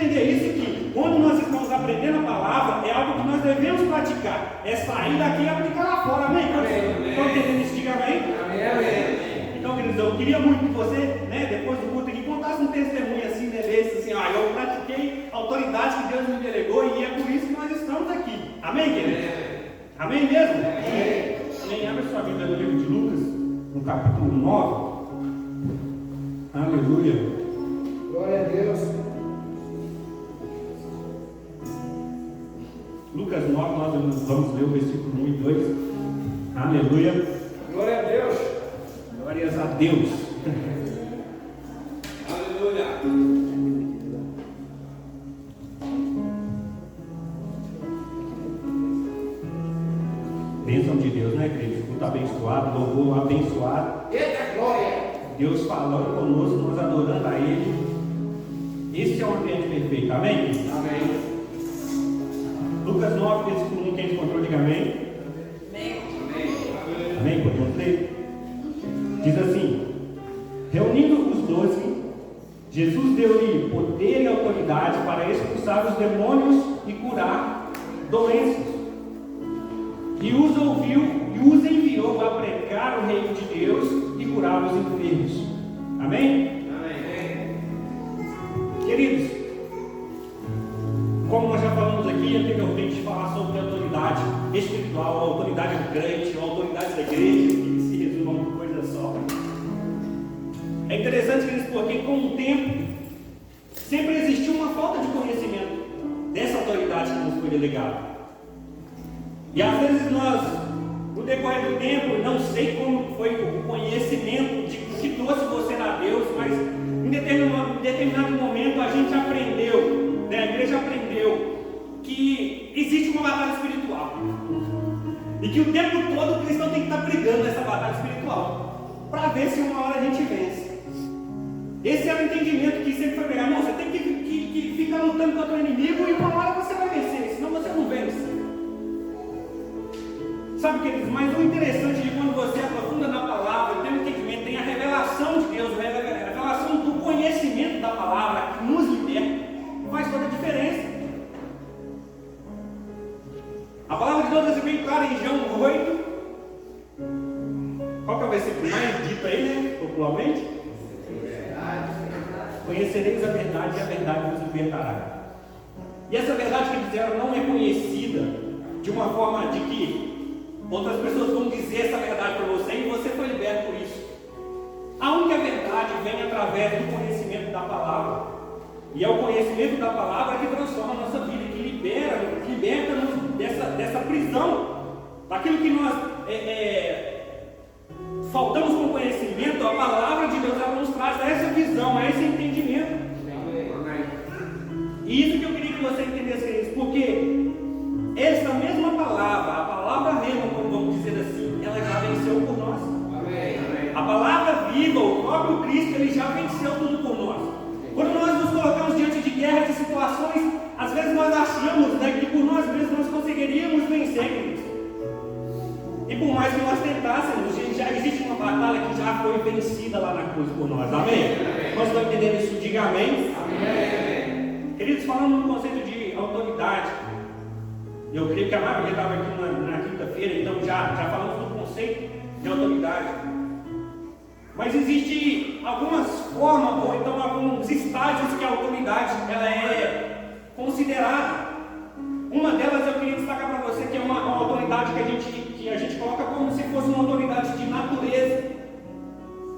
entender isso que quando nós estamos aprendendo a palavra, é algo que nós devemos praticar. É sair daqui e aplicar lá fora. Amém? Estão entendendo isso? Diga amém? Amém. Então, queridos, eu queria muito que você, né, depois do culto aqui, contasse um testemunho assim, né, desse, assim, eu pratiquei a autoridade que Deus me delegou e é por isso que nós estamos aqui. Amém, queridos? Amém mesmo? Amém. Abre sua Bíblia no livro de Lucas, no capítulo 9. Aleluia. Glória a Deus. Lucas 9, nós vamos ler o versículo 1 e 2. Aleluia. Glória a Deus. Glórias a Deus. Aleluia. Bênção de Deus, né, queridos? Culto abençoado, louvor abençoado. Eita glória. Deus falando conosco, nós adorando a Ele. Esse é o ambiente perfeito, amém? Amém. Lucas 9, versículo 1, quem encontrou, diga amém. Amém? Podemos ler? Diz assim: reunindo os 12, Jesus deu-lhe poder e autoridade para expulsar os demônios e curar doenças. E os ouviu e os enviou a pregar o reino de Deus e curar os enfermos. Amém? Amém. Queridos, como nós já falamos aqui anteriormente, falar sobre a autoridade espiritual, a autoridade do crente, a autoridade da igreja, que se resume a uma coisa só. É interessante, queridos, porque com o tempo sempre existiu uma falta de conhecimento dessa autoridade que nos foi delegada. E às vezes nós, no decorrer do tempo, não sei como foi o conhecimento de que trouxe você a Deus, mas em determinado momento a gente aprendeu, né? A igreja aprendeu que existe uma batalha espiritual. E que o tempo todo o cristão tem que estar brigando nessa batalha espiritual, para ver se uma hora a gente vence. Esse é o entendimento que sempre foi pregado. Não, você tem que ficar lutando contra o inimigo e uma hora você vai vencer, senão você não vence. Sabe, queridos, mas o interessante de quando você aprofunda na palavra, tem o entendimento, tem a revelação de Deus, a revelação do conhecimento da palavra que nos liberta, faz toda a diferença. A palavra de Deus é bem clara em João 8. Qual que é o versículo mais dito aí, né? Popularmente? Conhecereis a verdade e a verdade vos libertará. E essa verdade que disseram não é conhecida de uma forma de que outras pessoas vão dizer essa verdade para você e você foi liberto por isso. A única verdade vem através do conhecimento da palavra. E é o conhecimento da palavra que transforma a nossa vida, que liberta-nos dessa prisão. Daquilo que nós faltamos com conhecimento, a palavra de Deus ela nos traz a essa visão, a esse entendimento. E isso que eu queria que você entendesse, queridos, porque essa mesma palavra, a palavra rema, como vamos dizer assim, ela já venceu por nós. Amém. A palavra viva, o próprio Cristo, ele já venceu tudo por nós. Quando nós nos colocamos diante de guerras e situações, às vezes nós achamos, né, que por nós mesmos nós conseguiríamos vencer, queridos. E por mais que nós tentássemos, já existe uma batalha que já foi vencida lá na cruz por nós. Amém? Nós estamos entendendo isso? Diga amém. Amém. Queridos, falando no conceito de autoridade, eu creio que a maioria estava aqui na quinta-feira, então já falamos do conceito de autoridade. Mas existe algumas formas, ou então alguns estágios que a autoridade ela é considerada. Uma delas eu queria destacar para você que é uma autoridade que a gente coloca como se fosse uma autoridade de natureza.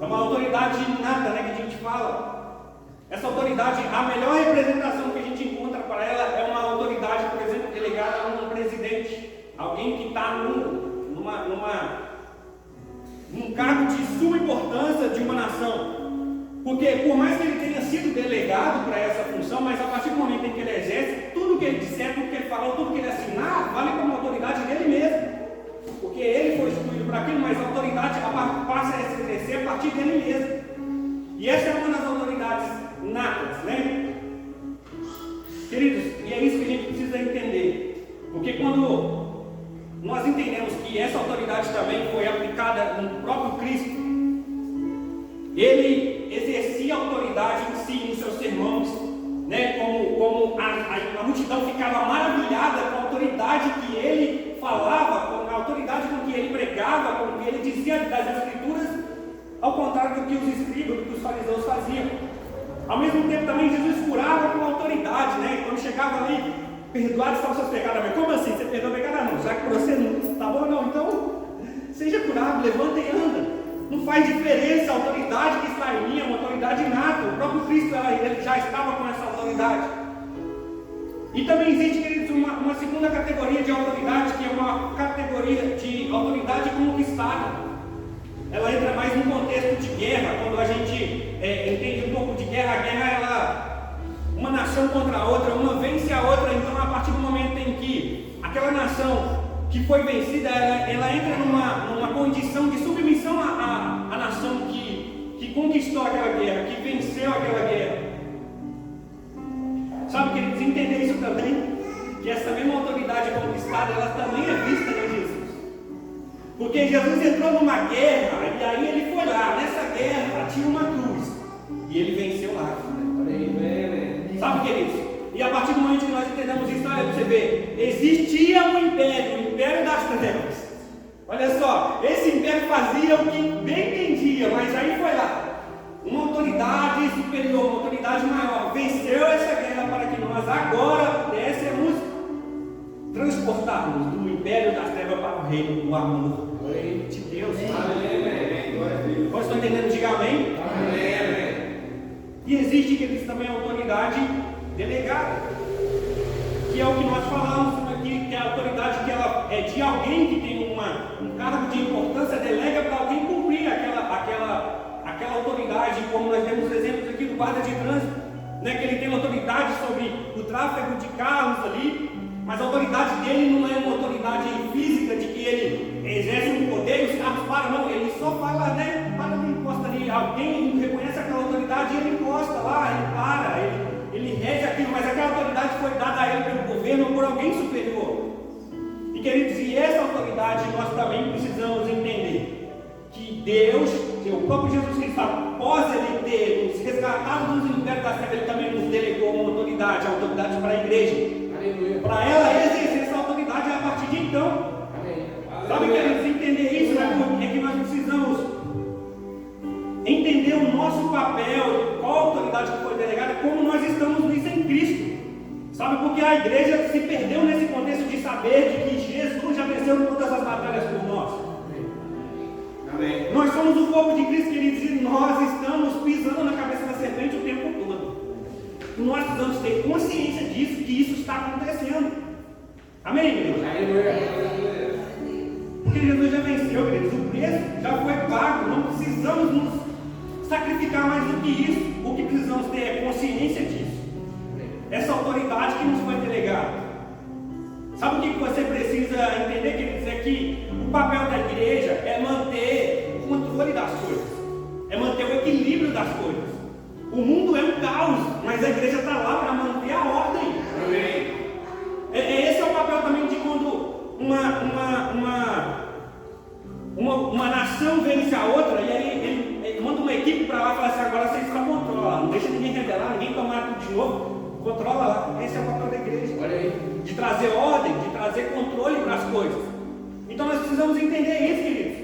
É uma autoridade inata, né, que a gente fala. Essa autoridade, a melhor representação que a gente encontra para ela é uma autoridade, por exemplo, delegada a um presidente. Alguém que está num cargo de suma importância de uma nação. Porque por mais que ele tenha sido delegado para essa função, mas a partir do momento em que ele exerce, tudo que ele disser, tudo que ele falar, tudo que ele assinar, vale como autoridade dele mesmo. Porque ele foi escolhido para aquilo, mas a autoridade passa a se exercer a partir dele mesmo. E essa é uma das autoridades natas, né? Queridos, e é isso que a gente precisa entender. Porque quando nós entendemos que essa autoridade também foi aplicada no próprio Cristo, ele exercia autoridade em si, nos seus sermões, né? Como a multidão ficava maravilhada com a autoridade que ele falava, com a autoridade com que ele pregava, com o que ele dizia das Escrituras, ao contrário do que os escribas, do que os fariseus faziam. Ao mesmo tempo também Jesus curava com autoridade, né? Quando chegava ali, perdoados estão seus pecados. Mas como assim? Você perdoa o pecado? Não, já que você não está bom, não, então seja curado, levanta e anda. Não faz diferença a autoridade que está em mim, é uma autoridade inata. O próprio Cristo ele já estava com essa autoridade. E também existe, queridos, uma segunda categoria de autoridade, que é uma categoria de autoridade conquistada. Ela entra mais no contexto de guerra, quando a gente entende um pouco de guerra. A guerra, uma nação contra a outra, uma vence a outra. Então, a partir do momento em que aquela nação que foi vencida, ela entra numa condição de submissão à nação que conquistou aquela guerra, que venceu aquela guerra. Sabe, queridos, entender isso também, que essa mesma autoridade conquistada, ela também é vista em Jesus. Porque Jesus entrou numa guerra, e aí ele foi lá, nessa guerra tinha uma cruz, e ele venceu lá. Sabe, queridos? E a partir do momento que nós entendemos isso, olha para você ver, existia um império, o império das trevas. Olha só, esse império fazia o que bem entendia, mas aí foi lá. Uma autoridade superior, uma autoridade maior, venceu essa guerra para que nós agora pudéssemos transportarmos do império das trevas para o reino do amor de Deus. Amém. Vocês estão entendendo? Diga amém. Amém. E existe, queridos, também a autoridade delegada, que é o que nós falamos aqui, que é a autoridade que ela é de alguém que tem um cargo de importância, delega para alguém cumprir aquela autoridade, como nós temos exemplos aqui do guarda de trânsito, né, que ele tem autoridade sobre o tráfego de carros ali, mas a autoridade dele não é uma autoridade física de que ele exerce um poder e os carros param, não, ele só fala, né, para ele encosta ali, alguém reconhece aquela autoridade e ele encosta lá, ele para, ele rege aquilo, mas aquela autoridade foi dada a ele pelo governo ou por alguém superior. E queridos, e essa autoridade nós também precisamos entender que Deus, que o próprio Jesus Cristo, após ele ter nos resgatado dos impérios das trevas, ele também nos delegou uma autoridade, a autoridade para a igreja. Aleluia. Para ela exercer essa autoridade a partir de então. Amém. Sabe, queridos, entender isso, né? Porque é que nós precisamos entender o nosso papel, qual a autoridade que foi delegada, como nós estamos nisso em Cristo. Sabe, porque a igreja se perdeu nesse contexto de saber de que Jesus já venceu todas as batalhas por nós. Amém. Nós somos o corpo de Cristo, queridos, e nós estamos pisando na cabeça da serpente o tempo todo. E nós precisamos ter consciência disso, que isso está acontecendo. Amém, igreja? Aleluia. Porque Jesus já venceu, queridos, o preço já foi pago, não precisamos nos sacrificar mais do que isso. O que precisamos ter é consciência disso. Essa autoridade que nos foi delegada. Sabe o que você precisa entender, queridos? É que o papel da igreja é manter o controle das coisas, é manter o equilíbrio das coisas. O mundo é um caos, mas a igreja está lá para manter a ordem. Amém. Esse é o papel também de quando uma nação vence a outra, e aí ele manda uma equipe para lá e fala assim: agora vocês só controlam, não deixa ninguém rebelar, ninguém tomar tudo de novo. Controla lá. Esse é o papel da igreja. Olha aí. De trazer ordem, de trazer controle para as coisas. Então nós precisamos entender isso, queridos.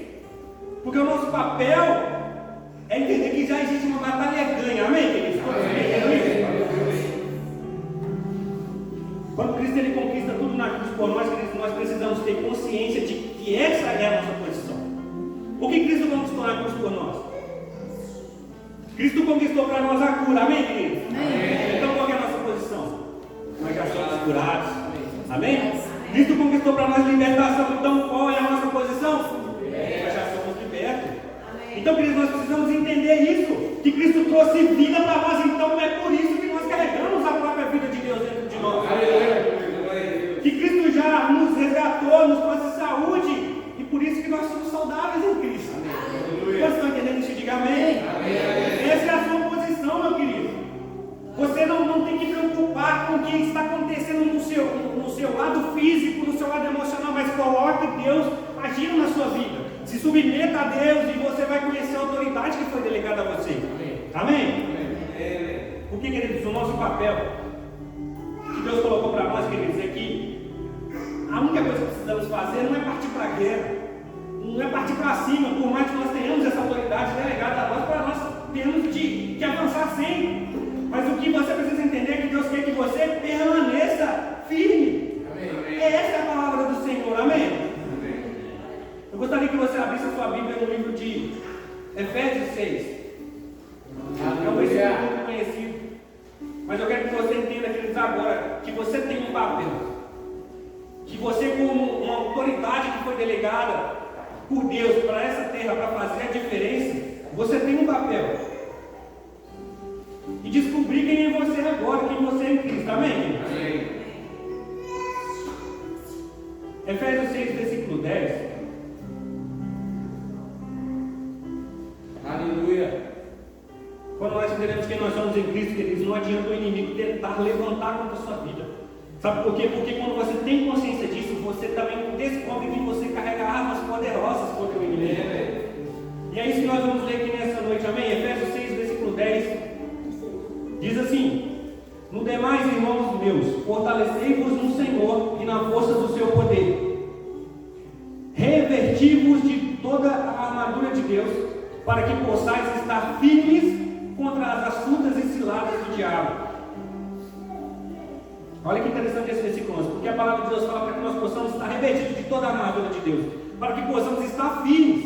Porque o nosso papel é entender que já existe uma batalha ganha. Amém, queridos? Quando Cristo ele conquista tudo na cruz por nós, queridos, nós precisamos ter consciência de que essa é a nossa posição. O que Cristo conquistou na cruz por nós? Cristo conquistou para nós a cura. Amém, queridos? Amém. Então qual é a nossa posição? Nós já somos curados. Amém? Cristo conquistou para nós libertação. Então qual é a nossa posição? Nós já somos libertos. Então, queridos, nós precisamos entender isso. Que Cristo trouxe vida para nós. Então é por isso que nós carregamos a própria vida de Deus dentro de nós. Que Cristo já nos resgatou, nos trouxe saúde. E por isso que nós somos saudáveis em Cristo. Vocês estão entendendo isso? Diga amém. Essa é a sua posição, meu querido. Você não tem que preocupar com o que está acontecendo no seu lado físico, no seu lado emocional, mas coloque Deus agindo na sua vida. Se submeta a Deus e você vai conhecer a autoridade que foi delegada a você. Amém? Porque, queridos, o nosso papel, que Deus colocou para nós, queridos, é que a única coisa que precisamos fazer não é partir para a guerra, não é partir para cima, por mais que nós tenhamos essa autoridade delegada a nós, para nós termos que avançar sempre. Mas o que você precisa entender é que Deus quer que você permaneça firme. Amém. Essa é a palavra do Senhor, amém? Amém. Eu gostaria que você abrisse a sua Bíblia no livro de Efésios 6. É um versículo muito conhecido. Mas eu quero que você entenda, queridos, agora que você tem um papel. Que você, como uma autoridade que foi delegada por Deus para essa terra, para fazer a diferença, você tem um papel. E descobrir quem é você agora, quem você é em Cristo, amém? Amém. Efésios 6, versículo 10. Aleluia. Quando nós entendemos quem nós somos em Cristo, queridos, não adianta o inimigo tentar levantar contra a sua vida. Sabe por quê? Porque quando você tem consciência disso, você também descobre que você carrega armas poderosas contra o inimigo. E é isso que nós vamos ler aqui nessa noite, amém? Efésios 6, versículo 10. Diz assim: no demais, irmãos meus, fortalecei-vos no Senhor e na força do seu poder. Revesti-vos de toda a armadura de Deus, para que possais estar firmes contra as astutas e ciladas do diabo. Olha que interessante esse versículo 11, porque a palavra de Deus fala para que nós possamos estar revestidos de toda a armadura de Deus, para que possamos estar firmes.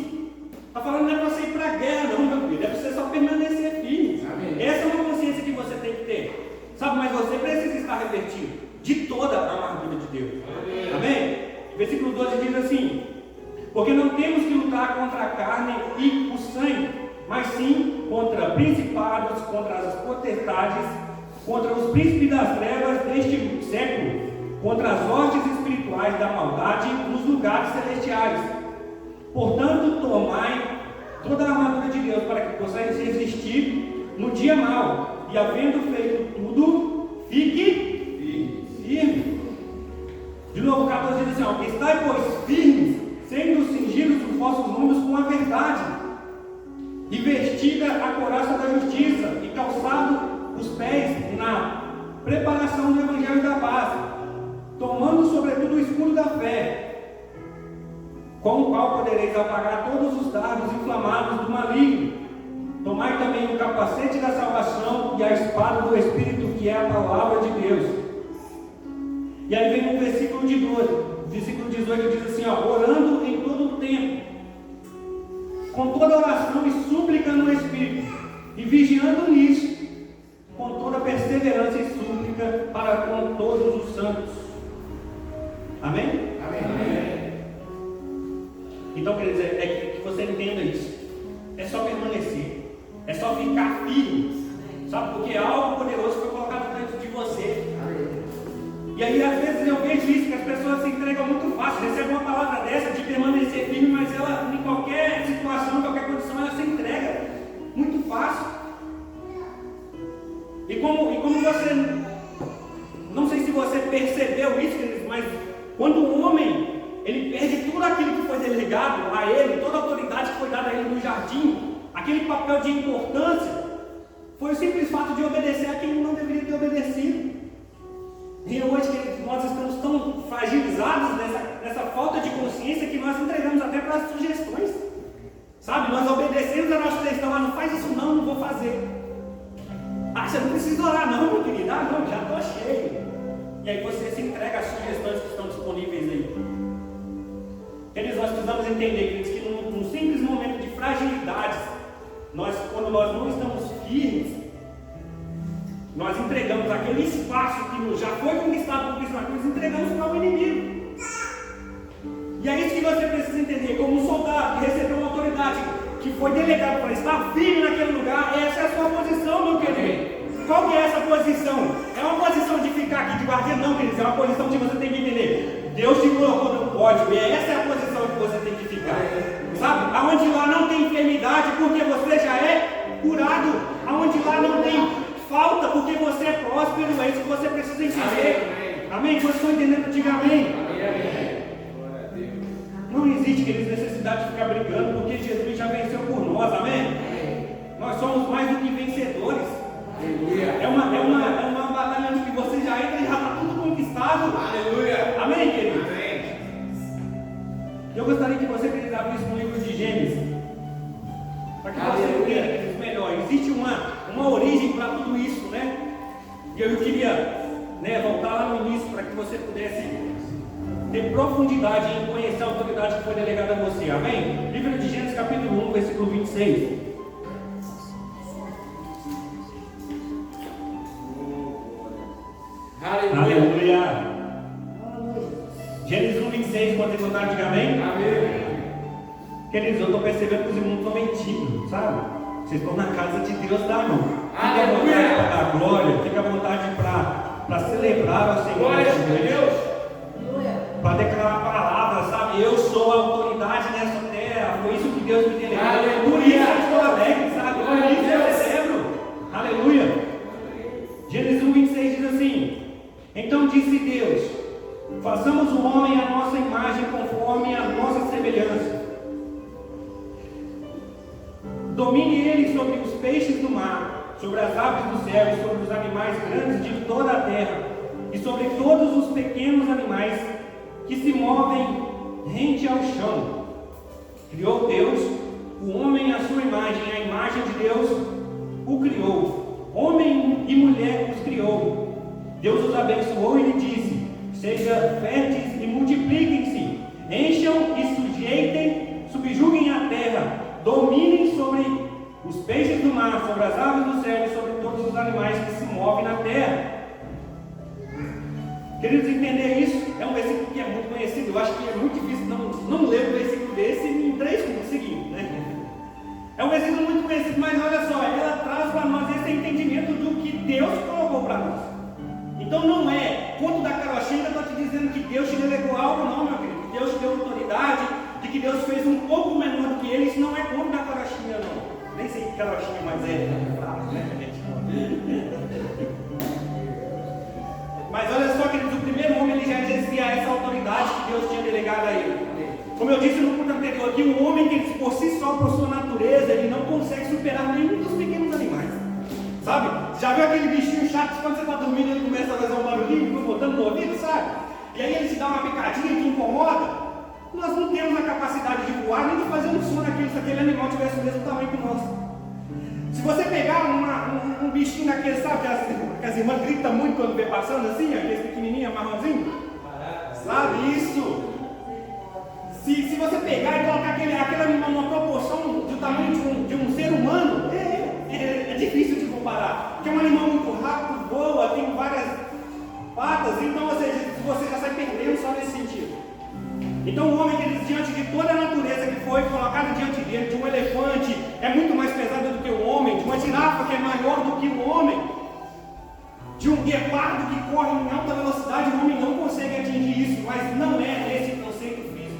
Está falando não é para você ir para a guerra, não, meu filho, é para você só permanecer firme. Amém. Essa é uma consciência que você tem que ter, sabe? Mas você precisa estar revestido de toda a armadura de Deus. Amém? Amém? Versículo 12 diz assim: porque não temos que lutar contra a carne e o sangue, mas sim contra principados, contra as potestades, contra os príncipes das trevas deste século, contra as hostes espirituais da maldade nos lugares celestiais. Portanto, tomai toda a armadura de Deus, para que possais resistir no dia mau, e havendo feito tudo, fique firme. De novo, o 14 diz assim: ó, estai, pois, firmes, sendo cingidos os vossos lombos com a verdade, e vestida a couraça da justiça, e calçado os pés na preparação do evangelho da paz, tomando sobretudo o escudo da fé, com o qual podereis apagar todos os dardos inflamados do maligno. Tomai também o capacete da salvação e a espada do Espírito, que é a palavra de Deus. E aí vem o versículo de 12, versículo 18 diz assim, ó, orando em todo o tempo, com toda oração e súplica no Espírito, e vigiando nisso, com toda perseverança e súplica para com todos os santos. Amém? Amém. Amém. Então, quer dizer, é que você entenda isso. É só permanecer, é só ficar firme, sabe? Porque algo poderoso foi colocado dentro de você. E aí, às vezes, eu vejo isso, que as pessoas se entregam muito fácil, recebem uma palavra dessa de permanecer firme, mas ela, em qualquer situação, em qualquer condição, ela se entrega muito fácil. E como você, não sei se você percebeu isso, mas quando o homem ele perde tudo aquilo que foi delegado a ele, toda a autoridade que foi dada a ele no jardim, aquele papel de importância, foi o simples fato de obedecer a quem ele não deveria ter obedecido. E hoje nós estamos tão fragilizados nessa falta de consciência que nós entregamos até para as sugestões. Sabe, nós obedecemos a nossa sugestão, mas não faz isso não vou fazer. Ah, você não precisa orar não, meu querido. Ah, não, já estou cheio. E aí você se entrega às sugestões que estão disponíveis aí. Queridos, nós precisamos entender que num simples momento de fragilidade, quando nós não estamos firmes, nós entregamos aquele espaço que já foi conquistado por Cristo na cruz, entregamos para o inimigo. E é isso que você precisa entender, como um soldado que recebeu uma autoridade, que foi delegado para estar firme naquele lugar, essa é a sua posição, meu querido. Qual que é essa posição? É uma posição de ficar aqui de guardião? Não, queridos, é uma posição que você tem que entender. Deus te colocou no pódio, e essa é a posição que você tem que ficar. Sabe? Aonde lá não tem enfermidade, porque você já é curado. Aonde lá não tem falta, porque você é próspero, é isso que você precisa entender. Amém? Vocês estão entendendo? Diga amém. Não existe, queridos, necessidade de ficar brigando, porque Jesus já venceu por nós, amém? Nós somos mais do que vencedores. É uma batalha onde você já entra e já está tudo E eu queria voltar lá no início para que você pudesse ter profundidade em conhecer a autoridade que foi delegada a você. Amém? Livro de Gênesis capítulo 1, versículo 26. Aleluia. Gênesis 1, 26, pode ter vontade de dizer amém? Amém. Queridos, eu estou percebendo que os irmãos estão mentindo, sabe? Vocês estão na casa de Deus, tá, irmão? Fique à vontade para dar glória, fique à vontade para celebrar o Senhor. Glória a Deus. Para declarar a palavra, sabe? Eu sou a autoridade nessa terra. Foi isso que Deus me delegou. Aleluia. Por isso eu estou alegre, sabe? Por Glória a isso eu Deus. celebro. Aleluia. Gênesis 1, 26 diz assim: então disse Deus: façamos o homem à nossa imagem, conforme a nossa semelhança. Domine ele sobre os peixes do mar, sobre as aves do céu e sobre os animais grandes de toda a terra, e sobre todos os pequenos animais que se movem rente ao chão. Criou Deus o homem à sua imagem, a imagem de Deus o criou. Homem e mulher os criou. Deus os abençoou e lhe disse: sejam férteis e multipliquem-se, encham e sujeitem, subjuguem a terra, dominem sobre os peixes do mar, sobre as aves do céu e sobre todos os animais que se movem na terra. Queridos, entender isso é um versículo que é muito conhecido. Eu acho que é muito difícil não ler um versículo desse em 3 cursos seguintes, né? É um versículo muito conhecido, mas olha só, ela traz para nós esse entendimento do que Deus colocou para nós. Então não é conto da carochinha que eu estou te dizendo que Deus te delegou algo, não, meu querido. Deus te deu autoridade, de que Deus fez um pouco menor do que ele. Isso não é conto da carochinha, não. Nem sei que carochinha, mas é fraco, né, gente? Mas olha só, queridos, o primeiro homem ele já exercia essa autoridade que Deus tinha delegado a ele. Como eu disse no culto anterior aqui, o homem que por si só, por sua natureza, ele não consegue superar nenhum dos pequenos animais. Sabe? Já viu aquele bichinho chato que quando você está dormindo ele começa a fazer um barulhinho, botando no ouvido, sabe? E aí ele te dá uma picadinha que incomoda. Nós não temos a capacidade de voar nem de fazer um som naquele, se aquele animal tivesse o mesmo tamanho que nós. Se você pegar um bichinho daquele, sabe, que as irmãs gritam muito quando vê passando assim, aquele pequenininho, marronzinho, sabe isso? Se você pegar e colocar aquele animal numa proporção do tamanho de um ser humano, é difícil de comparar, porque é um animal muito rápido, voa, tem várias patas, então você já sai perdendo só nesse sentido. Então o homem, diante de toda a natureza que foi colocada diante dele, de um elefante é muito mais pesado do que o homem, de uma girafa que é maior do que o homem, de um guepardo que corre em alta velocidade, o homem não consegue atingir isso, mas não é nesse conceito físico.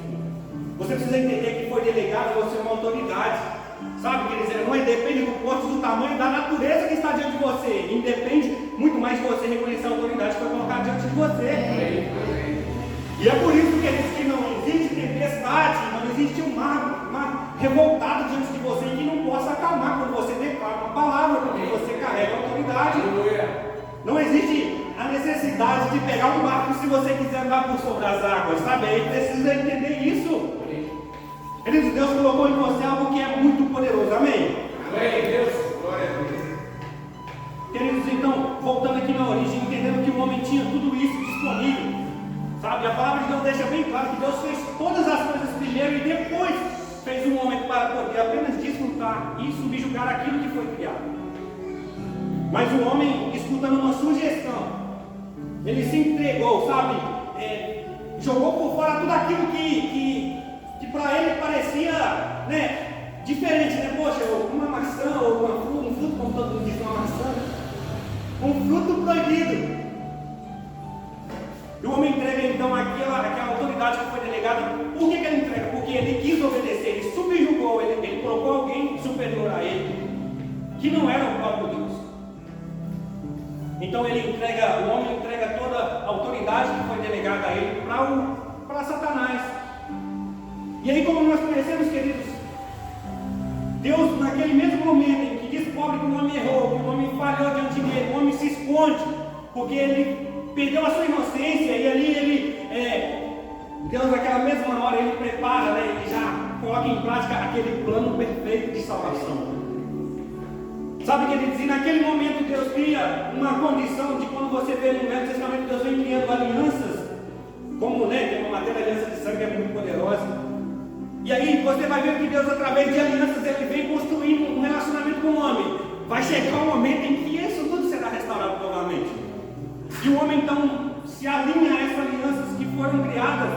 Você precisa entender que foi delegado a você uma autoridade, sabe, quer dizer, não independe do porte, do tamanho, da natureza que está diante de você, independe muito mais de você reconhecer a autoridade que foi colocada diante de você. E é por isso que não existe tempestade, não existe um mar revoltado diante de você que não possa acalmar quando você declara uma palavra, quando você carrega a autoridade. Não existe a necessidade de pegar um barco se você quiser andar por sobre as águas, sabe? Aí precisa entender isso. Queridos, Deus colocou em você algo que é muito poderoso, amém? Amém, Deus. Glória a Deus. Queridos, então, voltando aqui na origem, entendendo que o homem tinha tudo isso disponível. Sabe, a palavra de Deus deixa bem claro que Deus fez todas as coisas primeiro e depois fez um homem para poder apenas desfrutar e subjugar aquilo que foi criado. Mas o homem, escutando uma sugestão, ele se entregou, sabe? Jogou por fora tudo aquilo que para ele parecia, né, diferente, né? Poxa, uma maçã ou um fruto, como todo mundo diz, uma maçã, um fruto proibido. E o homem entrega então aquela autoridade que foi delegada. Por que ele entrega? Porque ele quis obedecer, ele subjugou, ele colocou alguém superior a ele, que não era o próprio Deus. Então o homem entrega toda a autoridade que foi delegada a ele para Satanás. E aí, como nós conhecemos, queridos, Deus naquele mesmo momento em que descobre que o homem errou, que o homem falhou diante dele, o homem se esconde, porque ele perdeu a sua inocência, e ali Deus naquela mesma hora ele prepara, né, ele já coloca em prática aquele plano perfeito de salvação. Sabe, queridos, e naquele momento Deus cria uma condição de quando você vê no Velho Testamento, Deus vem criando alianças, como, né, tem uma matéria, aliança de sangue é muito poderosa. E aí você vai ver que Deus, através de alianças, Ele vem construindo um relacionamento com o homem. Vai chegar um momento em que isso tudo será restaurado novamente. E o homem então se alinha a essas alianças que foram criadas.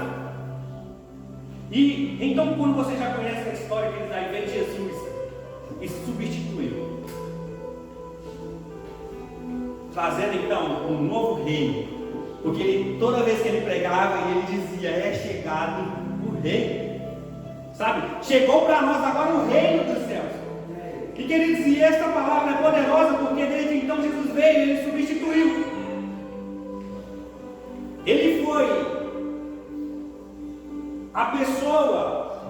E então, quando você já conhece a história, que aí vem Jesus e substituiu, trazendo então um novo reino. Porque ele, toda vez que ele pregava, ele dizia: é chegado o reino. Sabe? Chegou para nós agora o reino dos céus. E queridos, e esta palavra é poderosa, porque desde então Jesus veio e ele substituiu. Ele foi a pessoa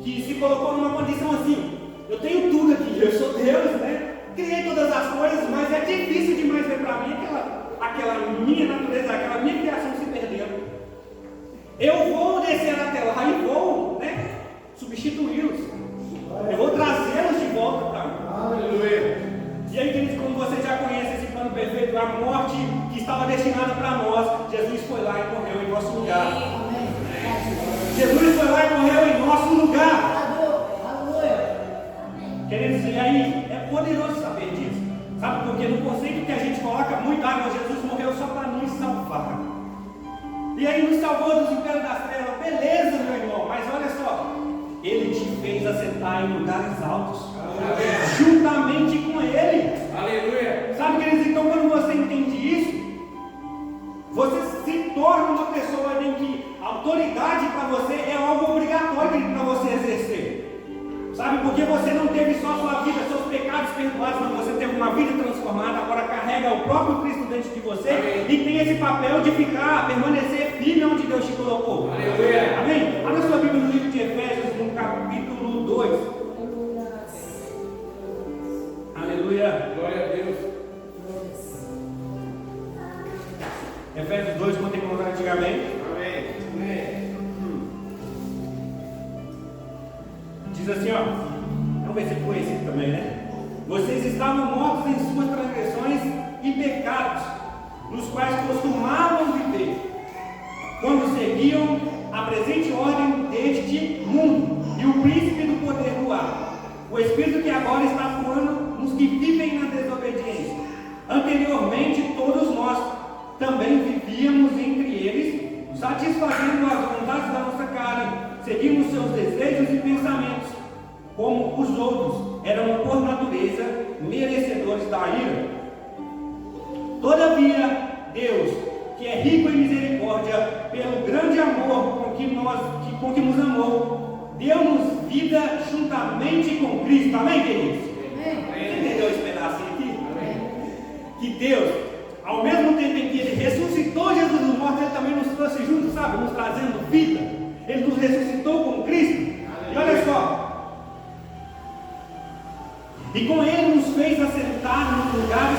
que se colocou numa condição assim: eu tenho tudo aqui, eu sou Deus, né? Criei todas as coisas, mas é difícil demais ver para mim aquela minha natureza, aquela minha criação se perdendo. Eu vou descer até lá e vou, né, substituí-los. Eu vou trazê-los de volta para mim. Aleluia. E aí, queridos, como você já conhece esse plano perfeito, a morte que estava destinada para nós, Jesus foi lá e morreu em nosso lugar. Jesus foi lá e morreu em nosso lugar. Queridos, e aí é poderoso saber disso. Sabe, porque no conceito que a gente coloca muito, Jesus morreu só para nos salvar. E aí nos salvou dos impérios das trevas. Beleza, meu irmão, mas olha só, Ele te fez assentar em lugares altos. Aleluia. Juntamente com Ele. Aleluia. Sabe, queridos, então quando você entende isso, você se torna uma pessoa em que a autoridade para você é algo obrigatório para você exercer. Sabe, porque você não teve só sua vida, seus pecados perdoados, mas você teve uma vida transformada, agora carrega o próprio Cristo dentro de você. Amém. E tem esse papel de permanecer firme onde Deus te colocou. Aleluia. Amém? Abra sua Bíblia no livro de Efésios, no capítulo 2. Aleluia. Glória a Deus. Efésios 2, como tem colocado antigamente. Amém. Amém. Diz assim, ó, é um versículo conhecido também, né? Vocês estavam mortos em suas transgressões e pecados, nos quais costumavam viver, quando seguiam a presente ordem deste mundo e o príncipe do poder do ar, o espírito que agora está atuando nos que vivem na desobediência. Anteriormente, todos nós também vivíamos entre eles, satisfazendo as vontades da nossa carne, seguimos seus desejos e pensamentos, como os outros, eram por natureza merecedores da ira. Todavia, Deus, que é rico em misericórdia, pelo grande amor com que nos amou, deu-nos vida juntamente com Cristo. Amém, queridos? Você entendeu esse pedacinho aqui? Amém. Que Deus, ao mesmo tempo em que Ele ressuscitou Jesus dos mortos, Ele também nos trouxe juntos, sabe? Nos trazendo vida. Ele nos ressuscitou com Cristo. E olha só. E com Ele nos fez assentar nos lugares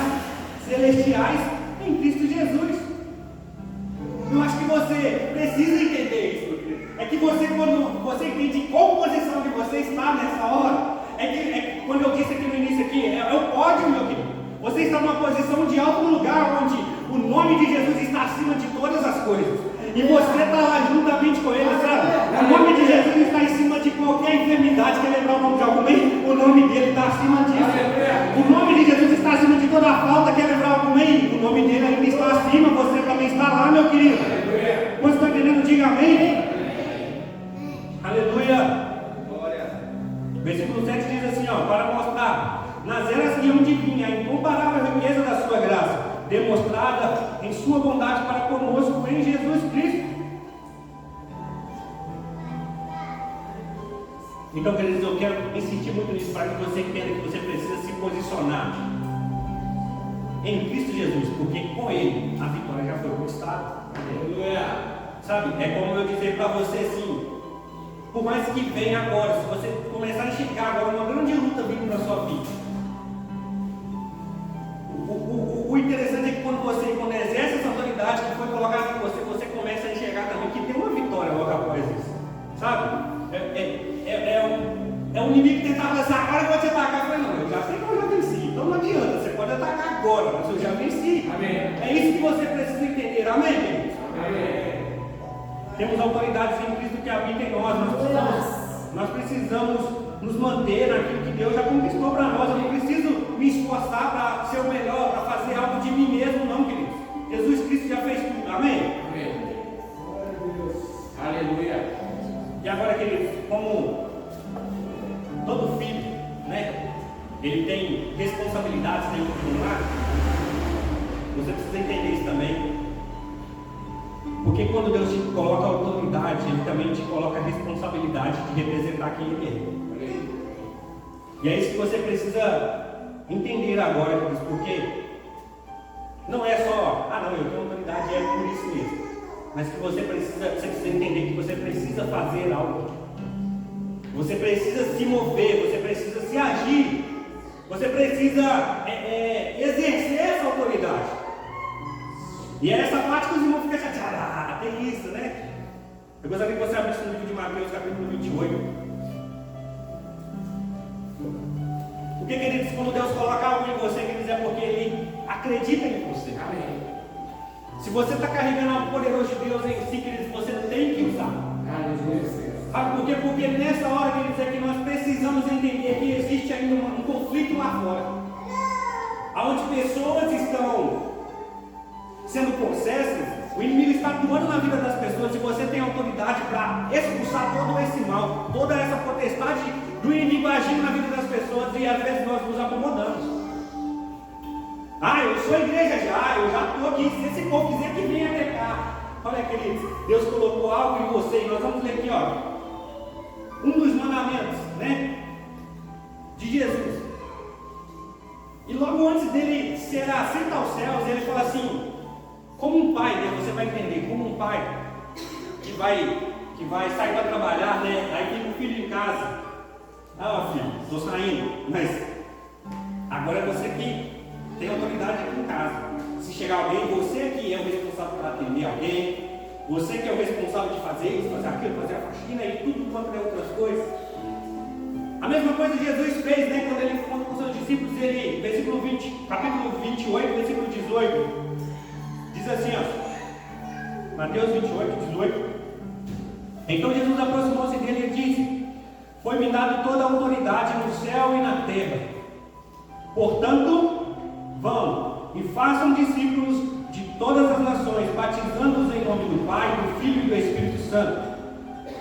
celestiais em Cristo Jesus. Eu acho que você precisa entender isso. É que você, quando você entende qual posição que você está nessa hora, quando eu disse aqui no início aqui, é o pódio, meu querido. Você está numa posição de alto lugar, onde o nome de Jesus está acima de todas as coisas. E você está lá juntamente com Ele, sabe? O nome de Jesus está em cima de qualquer enfermidade. Quer lembrar o nome de alguém? O nome dele está acima disso. O nome de Jesus está acima de toda a falta. Quer lembrar alguém? O nome dele ainda está acima. Você também está lá, meu querido. Você está entendendo? Diga amém. Aleluia. Versículo 7 diz assim, ó, para mostrar nas eras que hão de vir a incomparável riqueza da sua graça, demonstrada em sua bondade para conosco em Jesus Cristo. Então, queridos, eu quero insistir muito nisso para que você entenda que você precisa se posicionar em Cristo Jesus, porque com Ele a vitória já foi conquistada. Sabe, é como eu dizer para você assim, por mais que venha agora, se você começar a enxergar agora uma grande luta vindo na sua vida, o interessante é que quando exerce essa autoridade que foi colocada em você, você começa a enxergar também que tem uma vitória logo após isso. Sabe? É um inimigo que tentava pensar, agora eu vou te atacar. Eu falei, não, eu já sei que eu já venci, então não adianta. Amém. É isso que você precisa entender. Amém, queridos? Amém. Temos autoridades em Cristo que habita em nós. Nós precisamos nos manter naquilo que Deus já conquistou para nós. Eu não preciso me esforçar para ser o melhor, para fazer algo de mim mesmo, não, queridos. Jesus Cristo já fez tudo. Amém? Amém. Aleluia. E agora, queridos, como todo filho, né? Ele tem responsabilidades dentro do lar. Você precisa entender isso também. Porque quando Deus te coloca autoridade, Ele também te coloca a responsabilidade de representar quem Ele é. E é isso que você precisa entender agora, queridos, porque não é só, não, eu tenho autoridade, é por isso mesmo. Mas que você precisa entender que você precisa fazer algo. Você precisa se mover, você precisa se agir. Você precisa exercer essa autoridade. E é essa parte que os irmãos ficam chateados. Tem isso, né? Eu gostaria que você abrisse no livro de Mateus, capítulo 28. Porque, queridos, quando Deus coloca algo em você, queridos, é porque Ele acredita em você. Amém. Se você está carregando algo poderoso de Deus em si, queridos, você tem que usar. Aleluia. Sabe por quê? Porque nessa hora, queridos, é que nós precisamos entender que existe ainda um conflito lá fora. Onde pessoas estão sendo possessas, o inimigo está atuando na vida das pessoas e você tem autoridade para expulsar todo esse mal, toda essa potestade do inimigo agindo na vida das pessoas e às vezes nós nos acomodamos. Eu sou igreja já, eu já estou aqui, se esse povo quiser que venha até cá. Olha, queridos, Deus colocou algo em você e nós vamos ler aqui, um dos mandamentos, né, de Jesus. E logo antes dele ser assento aos céus, ele fala assim, como um pai, né, você vai entender, como um pai que vai sair para trabalhar, né, aí fica o filho em casa. Filho, estou saindo, mas agora é você que tem autoridade aqui em casa. Se chegar alguém, você que é o responsável para atender alguém, você que é o responsável de fazer isso, fazer aquilo, fazer a faxina e tudo quanto é outras coisas. A mesma coisa Jesus fez, né? Quando ele falou com os seus discípulos, ele, capítulo 28, versículo 18, diz assim, Mateus 28, 18. Então Jesus aproximou-se dele e disse: foi-me dado toda a autoridade no céu e na terra. Portanto, vão e façam discípulos de todas as nações, batizando-os em nome do Pai, do Filho e do Espírito Santo,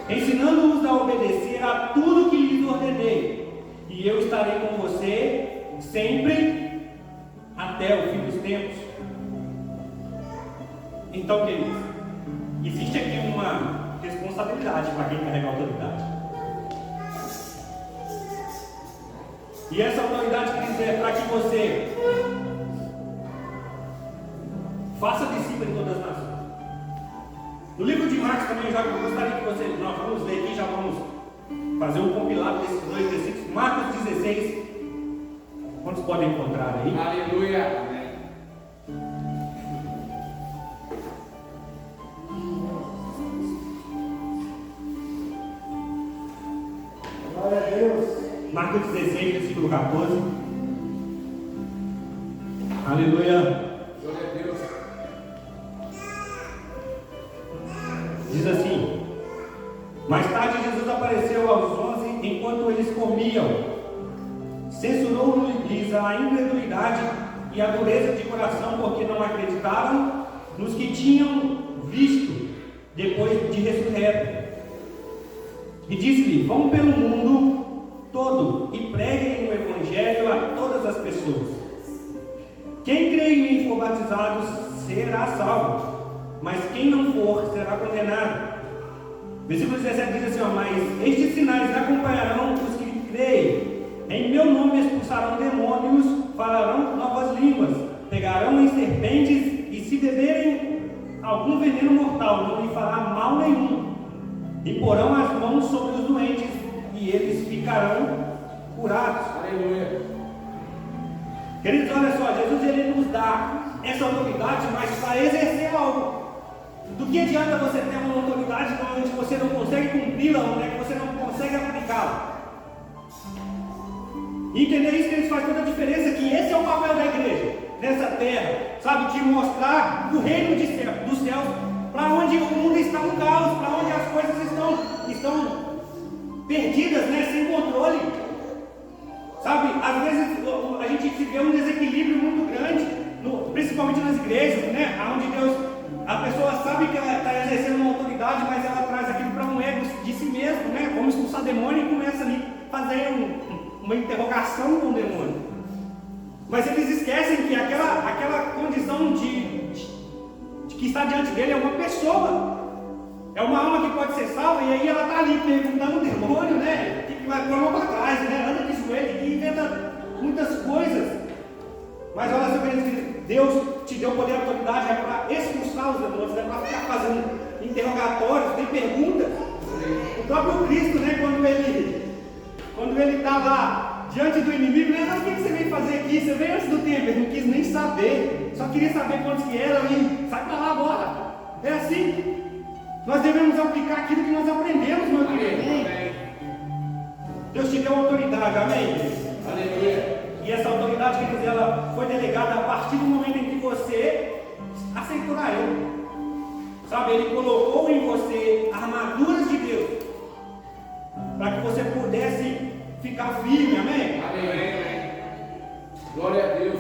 ensinando-os a obedecer a tudo que lhes ordenei, e eu estarei com você sempre até o fim dos tempos. Então, queridos, existe aqui uma responsabilidade para quem carrega a autoridade. E essa autoridade, queridos, é para que você faça discípulo em todas as nações. No livro de Marcos também, já gostaria que nós vamos ler aqui, já vamos fazer um compilado desses dois versículos. Marcos 16, quantos podem encontrar aí? Aleluia. Glória a Deus. Marcos 16, versículo 14. Aleluia. Glória a Deus. Diz assim: mais tarde Jesus apareceu aos 11 enquanto eles comiam. Censurou-lhes a incredulidade e a dureza de coração, porque não acreditavam nos que tinham visto depois de ressurreto. E disse-lhe: vão pelo mundo todo e preguem o Evangelho a todas as pessoas. Quem crê em mim e for batizado será salvo, mas quem não for será condenado. Versículo 17 diz assim: mas estes sinais acompanharão os que creem. Em meu nome expulsarão demônios, falarão novas línguas, pegarão em serpentes, e se beberem algum veneno mortal, não lhe fará mal nenhum. E porão as mãos sobre os doentes, e eles ficarão curados. Aleluia. Queridos, olha só, Jesus ele nos dá essa autoridade, mas para exercer algo. Do que adianta você ter uma autoridade onde você não consegue cumpri-la, onde é que você não consegue aplicá-la? E entender isso, que isso faz toda a diferença, que esse é o papel da igreja nessa terra. sabe, de mostrar o reino dos céus, para onde o mundo está no caos, para onde as coisas estão perdidas, né, sem controle. Sabe, às vezes a gente se vê um desequilíbrio muito grande, principalmente nas igrejas, né, onde a pessoa sabe que ela está exercendo uma autoridade, mas ela traz aquilo para um ego de si mesmo, né, vamos expulsar demônio e começa ali a fazer uma interrogação com o demônio. Mas eles esquecem que aquela condição de que está diante dele é uma pessoa, é uma alma que pode ser salva, e aí ela está ali perguntando o demônio, né, que vai pôr a mão para trás, né, anda de joelho e inventa muitas coisas. Mas olha só, Deus te deu poder e autoridade para expulsar os demônios, não é para ficar fazendo interrogatórios, nem perguntas. O próprio Cristo, né, quando ele está lá diante do inimigo, né, mas o que você veio fazer aqui? Você veio antes do tempo, ele não quis nem saber, só queria saber quantos que eram e sai para lá agora. É assim. Nós devemos aplicar aquilo que nós aprendemos, meu querido. Deus te deu autoridade, amém? Aleluia. E essa autoridade, quer dizer, ela foi delegada a partir do momento em que você aceitou a Ele. Sabe, Ele colocou em você armaduras de Deus, para que você pudesse ficar firme, amém? Amém. Glória a Deus.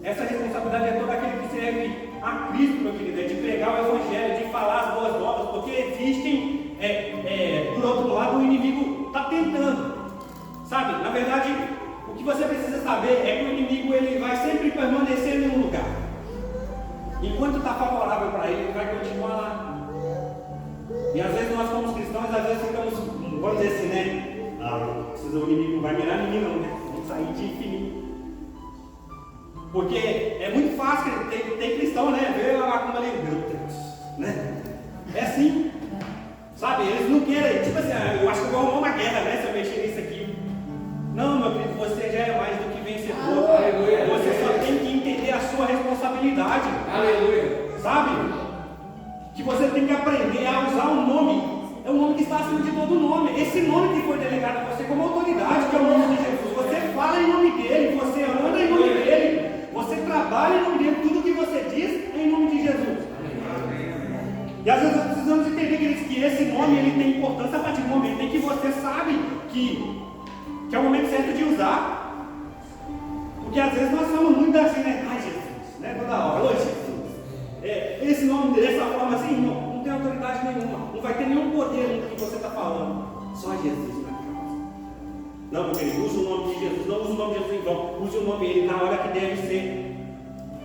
Essa responsabilidade é todo aquele que serve a Cristo, meu querido, é de pregar o Evangelho, de falar as boas novas, porque existem, por outro lado, o inimigo está tentando, sabe? Na verdade, o que você precisa saber é que o inimigo ele vai sempre permanecer em um lugar. Enquanto está favorável para ele vai continuar lá. E às vezes nós, como cristãos, às vezes ficamos, vamos dizer assim, né? O inimigo não vai mirar em mim, não, né? Vamos sair de infinito. Porque é muito fácil, tem cristão, né? Vê a macumba ali, meu Deus, né? É assim, sabe? Eles não querem, tipo assim, eu acho que eu vou arrumar uma guerra, né? Se eu mexer nisso aqui. Não, meu querido, você já é mais do que vencedor. Aleluia. Você só tem que entender a sua responsabilidade. Aleluia. Sabe? Que você tem que aprender a usar um nome. É um nome que está acima de todo nome. Esse nome que foi delegado a você como autoridade, que é o nome de Jesus. Você fala em nome dele, você anda em nome dele, você trabalha em nome dele, tudo que você diz é em nome de Jesus. E às vezes nós precisamos entender, queridos, que esse nome ele tem importância a partir do momento em que você sabe que é o momento certo de usar. Porque às vezes nós somos muito assim, né? Ai, Jesus, né? Toda hora, oi, Jesus. Esse nome, dessa forma assim, não tem autoridade nenhuma, não vai ter nenhum poder no que você está falando. Só Jesus vai fazer. Não, meu querido, use o nome de Jesus, não use o nome de Jesus em vão, use o nome dele na hora que deve ser,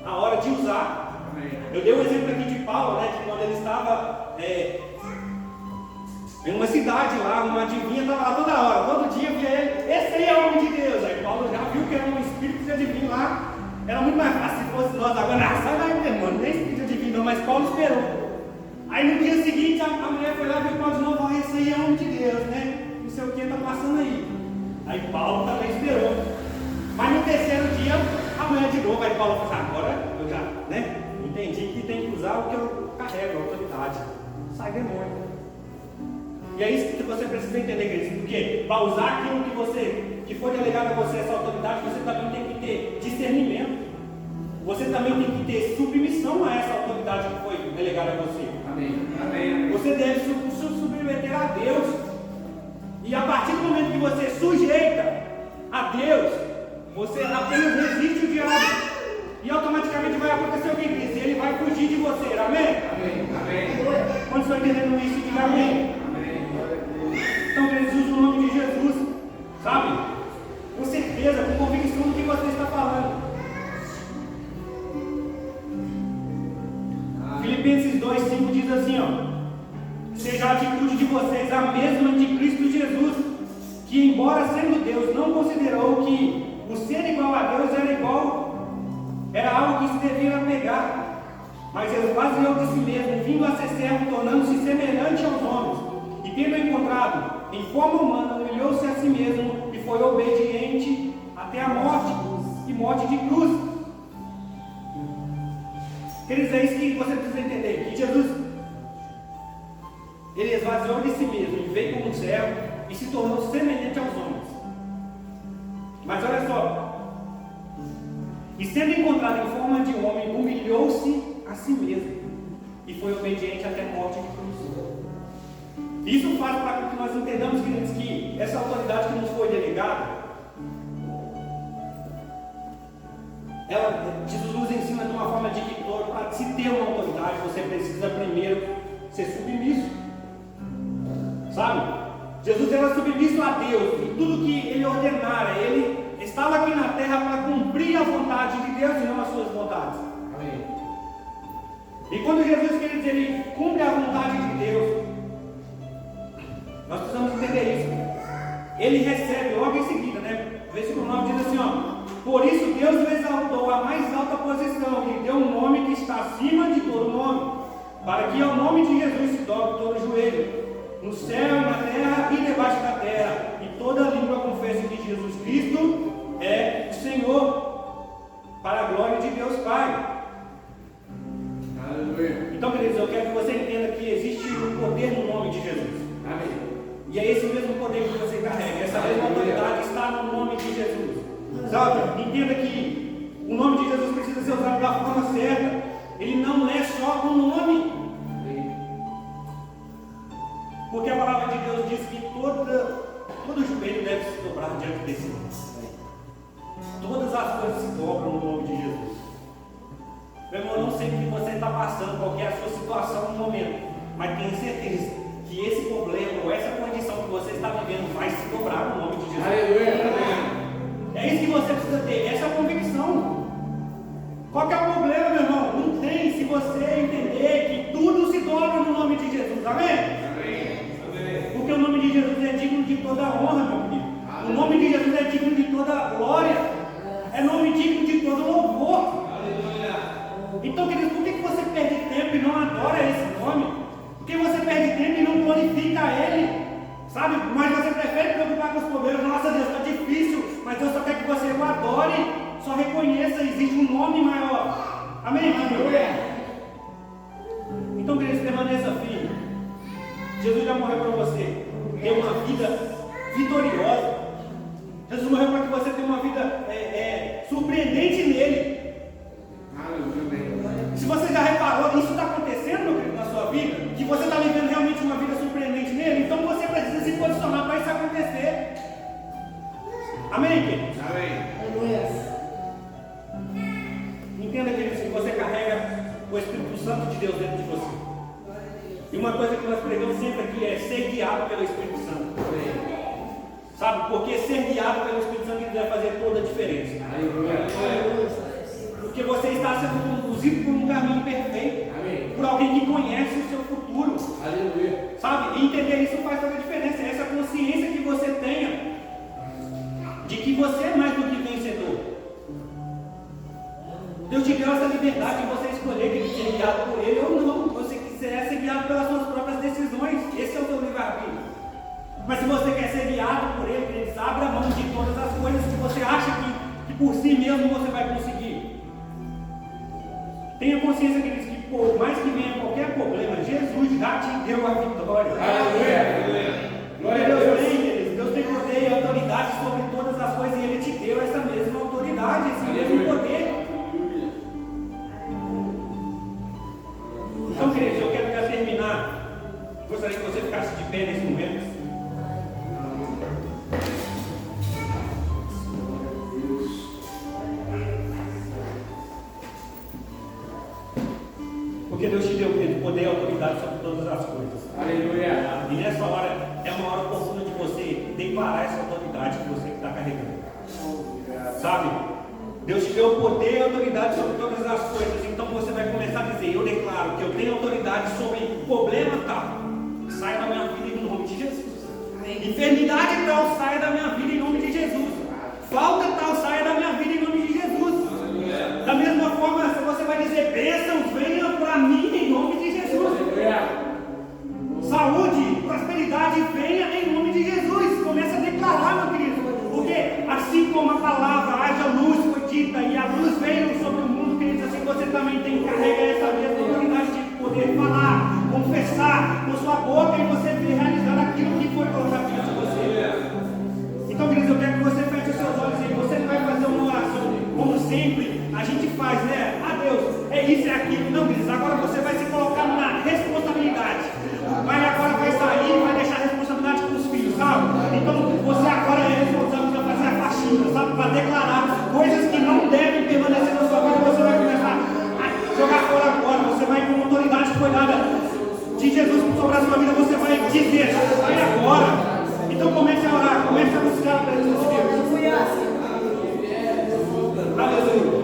a hora de usar. Amém. Eu dei um exemplo aqui de Paulo, né? Que quando ele estava em uma cidade lá, uma adivinha estava lá toda hora, todo dia via ele, esse aí é o homem de Deus. Aí Paulo já viu que era um espírito de adivinho lá, era muito mais fácil se fosse nós agora, sai daí, demônio, nem espírito de adivinho não, mas Paulo esperou. Aí no dia seguinte a mulher foi lá e viu Paulo de novo, esse aí é o homem de Deus, né? Não sei o que está passando aí. Aí Paulo também esperou. Mas no terceiro dia, a mulher de novo, aí Paulo falou, agora eu já, né? Entendi que tem que usar o que eu carrego, a autoridade. Sai demônio. E é isso que você precisa entender, queridos, porque para usar aquilo que foi delegado a você, essa autoridade, você também tem que ter discernimento. Você também tem que ter submissão a essa autoridade que foi delegada a você. Amém. Amém. Você deve se submeter a Deus. E a partir do momento que você sujeita a Deus, você apenas resiste o diabo. E automaticamente vai acontecer o que diz, ele vai fugir de você. Amém? Amém. Amém. Quando estão entendendo isso, diga amém. Então, queridos, use o nome de Jesus, sabe? Com certeza, com convicção do que você está falando. Filipenses 2,5 diz assim, ó: seja a atitude de vocês a mesma de Cristo Jesus, que embora sendo Deus, não considerou que o ser igual a Deus era algo que se devia apegar, mas esvaziou de si mesmo, vindo a ser servo, tornando-se semelhante aos homens. E tendo encontrado em forma humana, humilhou-se a si mesmo e foi obediente até a morte, e morte de cruz. Queridos, é isso que você precisa entender, que Jesus, ele esvaziou de si mesmo, e veio como um servo e se tornou semelhante aos homens. Mas olha só, e sendo encontrado em forma de homem, humilhou humilhou-se a si mesmo e foi obediente até a morte de cruz. Isso faz para que nós entendamos, queridos, que essa autoridade que nos foi delegada, Jesus nos ensina de uma forma de que para se ter uma autoridade, você precisa primeiro ser submisso. Sabe? Jesus era submisso a Deus e tudo que Ele ordenara, Ele estava aqui na terra para cumprir a vontade de Deus e não as suas vontades. Amém. E quando Jesus, quer dizer, Ele cumpre a vontade de Deus, nós precisamos entender isso. Ele recebe logo em seguida, né? O versículo 9 diz assim, ó: por isso Deus o exaltou à mais alta posição, lhe deu um nome que está acima de todo nome, para que ao nome de Jesus se dobre todo joelho, no céu e na terra e debaixo da terra, e toda língua confesse que Jesus Cristo é o Senhor, para a glória de Deus Pai. Aleluia. Então, queridos, eu quero que você entenda que existe um poder no nome de Jesus. Amém. E é esse mesmo poder que você carrega. Essa mesma autoridade está no nome de Jesus. Sabe? Entenda que o nome de Jesus precisa ser usado da forma certa. Ele não é só um nome. Porque a palavra de Deus diz que todo joelho deve se dobrar diante desse nome. Todas as coisas se dobram no nome de Jesus. Meu irmão, eu não sei o que você está passando, qual é a sua situação no momento, mas tenho certeza que esse problema ou essa condição que você está vivendo vai se dobrar no nome de Jesus. Aleluia. É isso que você precisa ter, essa convicção. Qual que é o problema, meu irmão? Não tem, se você entender que tudo se dobra no nome de Jesus. Amém? Amém. Porque o nome de Jesus é digno de toda honra, meu querido. O nome de Jesus é digno de toda glória. É nome digno de todo louvor. Então, queridos, por que você perde tempo e não adora esse nome? Por que você perde tempo e não glorifica Ele? Sabe? Mas você prefere preocupar com os problemas. Nossa, Deus, está difícil, mas Deus só quer que você o adore, só reconheça, existe um nome maior. Amém? Aleluia. Então, queridos, permaneça firme. Jesus já morreu para você ter uma vida vitoriosa. Jesus morreu para que você tenha uma vida surpreendente nele. Se você já reparou, isso está acontecendo, meu querido, na sua vida, que você está vivendo realmente uma vida surpreendente nele, então você precisa se posicionar para isso acontecer. Amém, queridos? Amém. Entenda, queridos, que você carrega o Espírito Santo de Deus dentro de você. E uma coisa que nós pregamos sempre aqui é ser guiado pelo Espírito Santo. Sabe? Porque ser guiado pelo Espírito Santo vai fazer toda a diferença. Porque você está sendo conduzido por um caminho perfeito. Amém. Por alguém que conhece o seu futuro. Aleluia. Sabe? E entender isso faz toda a diferença. Essa consciência que você tenha de que você é mais do que vencedor. Deus te deu essa liberdade de você escolher que ser guiado por Ele ou não. Você quiser ser guiado pelas suas próprias decisões. Esse é o seu livre-arbítrio. Mas se você quer ser guiado por Ele, queridos, abra mão de todas as coisas que você acha que por si mesmo você vai conseguir. Tenha consciência, queridos, que por mais que venha qualquer problema, Jesus já te deu a vitória. Aleluia. Glória a Deus tem, queridos. Deus tem poder e autoridade sobre todas as coisas e Ele te deu essa mesma autoridade, esse mesmo poder. Então, queridos, eu quero já terminar. Gostaria que você ficasse de pé nesse momento. Porque Deus te deu poder e autoridade sobre todas as coisas. Aleluia. E nessa hora é uma hora oportuna de você declarar essa autoridade que você está carregando. Sabe? Deus te deu poder e autoridade sobre todas as coisas. Então você vai começar a dizer: eu declaro que eu tenho autoridade sobre problema tal. Sai da minha vida em nome de Jesus. Enfermidade tal, sai da minha vida em nome de Jesus. Falta tal, sai da minha vida em nome de Jesus. Da mesma forma, você vai dizer: bênçãos, venham para mim em nome de Jesus. Saúde, prosperidade, venha em nome de Jesus. Começa a declarar, meu querido. Porque assim como a palavra haja luz foi dita e a luz veio sobre o mundo, queridos, assim você também tem que carregar essa mesma autoridade de poder falar, confessar com sua boca e você realizar aquilo que foi colocado diante de você. Então, queridos, eu quero que você feche os seus olhos e você vai fazer uma oração, como sempre a gente faz, né? A Deus, é isso, é aquilo. Não, queridos, agora você vai se colocar na responsabilidade. Agora vai sair e vai deixar a responsabilidade com os filhos, sabe? Então você agora é responsável para fazer a faxina, sabe? Para declarar coisas que não devem permanecer na sua vida. Você vai começar a jogar fora agora. Você vai com autoridade cuidada de Jesus sobre a sua vida. Você vai dizer, sai agora. Então comece a orar, comece a buscar a presença de Deus. Aleluia.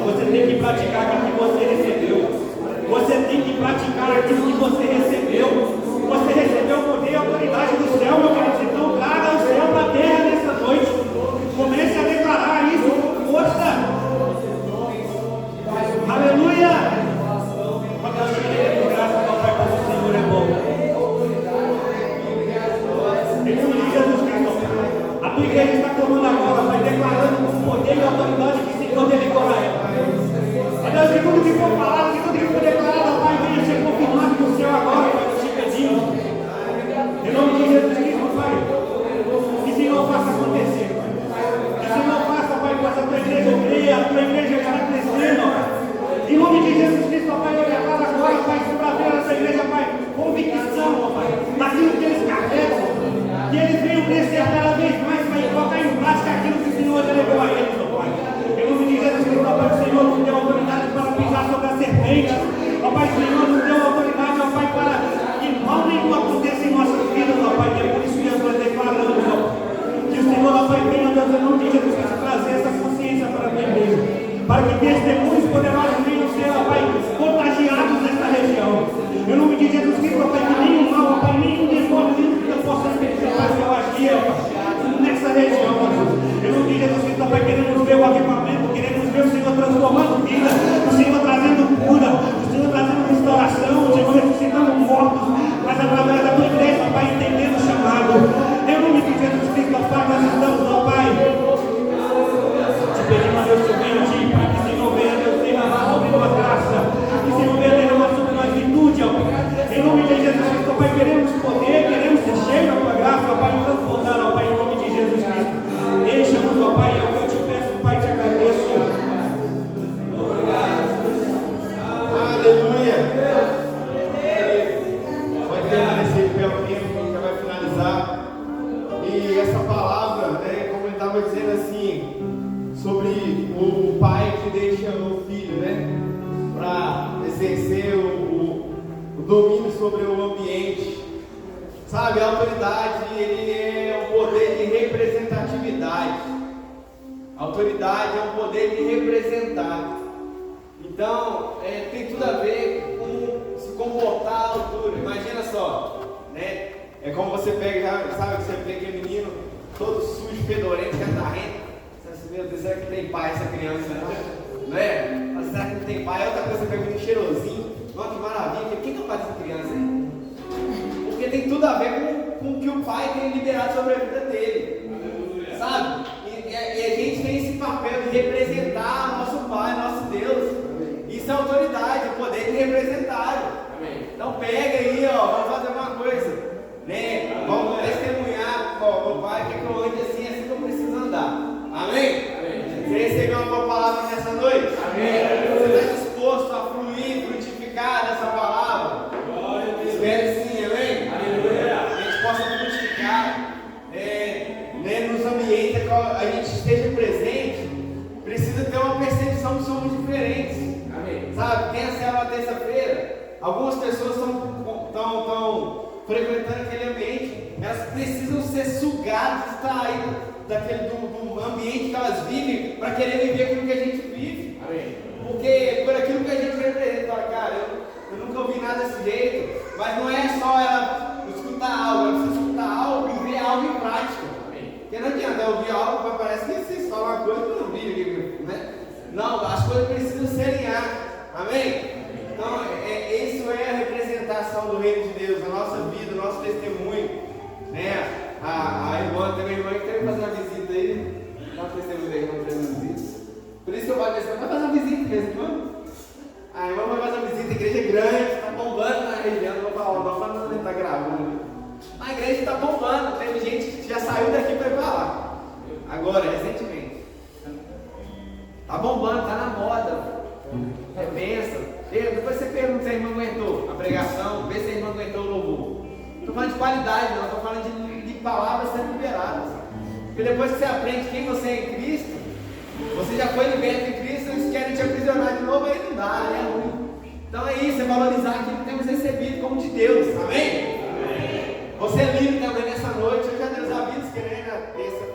Você tem que praticar aquilo que você recebeu. Você tem que praticar aquilo que você recebeu. Você recebeu o poder e a autoridade do céu, meu querido. Então traga o céu para a terra nessa noite. Comece a declarar isso com força. Aleluia. Graças ao Pai, porque o Senhor é bom. Em nome de Jesus Cristo, a tua igreja está clamando agora, vai declarando com poder e autoridade que se poder decorar ela. Deus, que tudo que for falado, que tudo que for declarado, Pai, venha ser confirmado no céu agora, Pai, eu te pedindo. Em nome de Jesus Cristo, Pai, que o Senhor faça acontecer, Pai. Que o Senhor faça, Pai, que essa tua igreja creia, a tua igreja está crescendo, Pai. Em nome de Jesus Cristo, Pai, eu declaro agora, Pai, sobre a vida dessa igreja, Pai, convicção, Pai, daquilo que eles carregam, que eles venham crescer cada vez mais, Pai, e colocar em prática aquilo que o Senhor delegou a eles, Pai. Em nome de Jesus Cristo, Pai, o Senhor nos deu autoridade para pisar sobre a serpente. Ó Pai, o Senhor nos deu autoridade, ó Pai, para que mal nenhum aconteça em nossas vidas, ó Pai. E é por isso que nós declaramos, ó, que o Senhor, ó Pai, venha, Deus, em nome de Jesus Cristo, trazer essa consciência para a tua igreja, para que testemunhos poderosos venham ser, ó Pai, contagiados nesta região. Em nome de Jesus Cristo, ó Pai, que nenhum mal, ó Pai, nenhum demônio, nenhum que possa ser, Pai, eu agir, ó Pai, nessa região, ó Deus. Em nome de Jesus Cristo, ó Pai, queremos ver o avivamento, queremos ver o Senhor transformando vidas, o Senhor trazendo cura, o Senhor trazendo restauração, o Senhor ressuscitando mortos, mas através da tua igreja, ó Pai, entendendo o chamado. Em nome de Jesus Cristo, ó Pai, nós estamos, ó Pai, te pedimos, Deus, que venha aqui, Pai, que o Senhor venha, Deus, derramar sobre nós graça, que o Senhor venha derramar sobre nós virtude, ó Pai. Em nome de Jesus Cristo, ó Pai, queremos poder, queremos ser cheios da tua graça, ó Pai, transbordar, ó Pai, em nome de Jesus Cristo. Deixa-nos, ó Pai, é o que eu te peço, Pai, te agradeço. Aleluia. Pode permanecer de pé o tempo, que a gente já vai finalizar. E essa palavra, como ele estava dizendo assim, sobre o pai que deixa o filho, para exercer o domínio sobre o ambiente. Sabe, a autoridade, ele é um poder de representatividade. A autoridade é um poder de representar. Então, tem tudo a ver com se comportar à altura. Imagina só, né? É como você pega, sabe que você pega aquele menino todo sujo, fedorento, catarrento. Meu Deus, será que tem pai essa criança? Não é? Mas será que não tem pai? Outra coisa, você pega um menino cheirosinho. Nossa, que maravilha. O que é o pai dessa criança, hein? Porque tem tudo a ver com o que o pai tem liberado sobre a vida dele. Sabe? E a gente tem esse papel de representar nosso Pai, nosso Deus. Isso é autoridade, o poder de representá-lo. Então pega aí, ó, vamos fazer uma coisa, né? Vamos testemunhar, ó, meu Pai quer que eu ande assim, assim que eu preciso andar. Amém? Você recebeu uma boa palavra nessa noite? Amém. Você está disposto a fluir, frutificar nessa palavra? Espero sim, amém? Aleluia. A gente possa frutificar, nos ambientes que a gente esteja presente. Precisa ter uma percepção que somos diferentes. Amém. Sabe, tem a célula terça-feira. Algumas pessoas estão frequentando aquele ambiente. Elas precisam ser sugadas, extraídas do ambiente que elas vivem, para querer viver aquilo que a gente vive. Amém. Porque por aquilo que a gente representa, cara, eu nunca ouvi nada desse jeito. Mas não é só ela escutar algo, ela precisa escutar algo e ver algo em prática. Amém. Porque não adianta eu ouvir algo, mas parece que vocês falam uma coisa que eu não vi, né? Não, as coisas precisam ser alinhadas. Amém? Então, isso é a representação do reino de Deus, a nossa vida, o nosso testemunho, né? A irmã, tem uma irmã que quer fazer uma visita aí, dá um testemunho da irmã fazendo uma visita. Por isso que eu falo que vai fazer uma visita mesmo, irmã. A irmã vai fazer uma visita, a igreja é grande, está bombando na região, não vou falar, não falando, está gravando. A igreja está bombando, tem gente que já saiu daqui para ir para lá. Agora, recentemente. estou falando de qualidade, não, estou falando de palavras sendo liberadas. Porque depois que você aprende quem você é em Cristo, você já foi liberto em Cristo, eles querem te aprisionar de novo, aí não dá, é ruim. Então é isso, é valorizar aquilo que temos recebido como de Deus, amém? Você é livre também nessa noite, hoje a Deus avisa, querendo, terça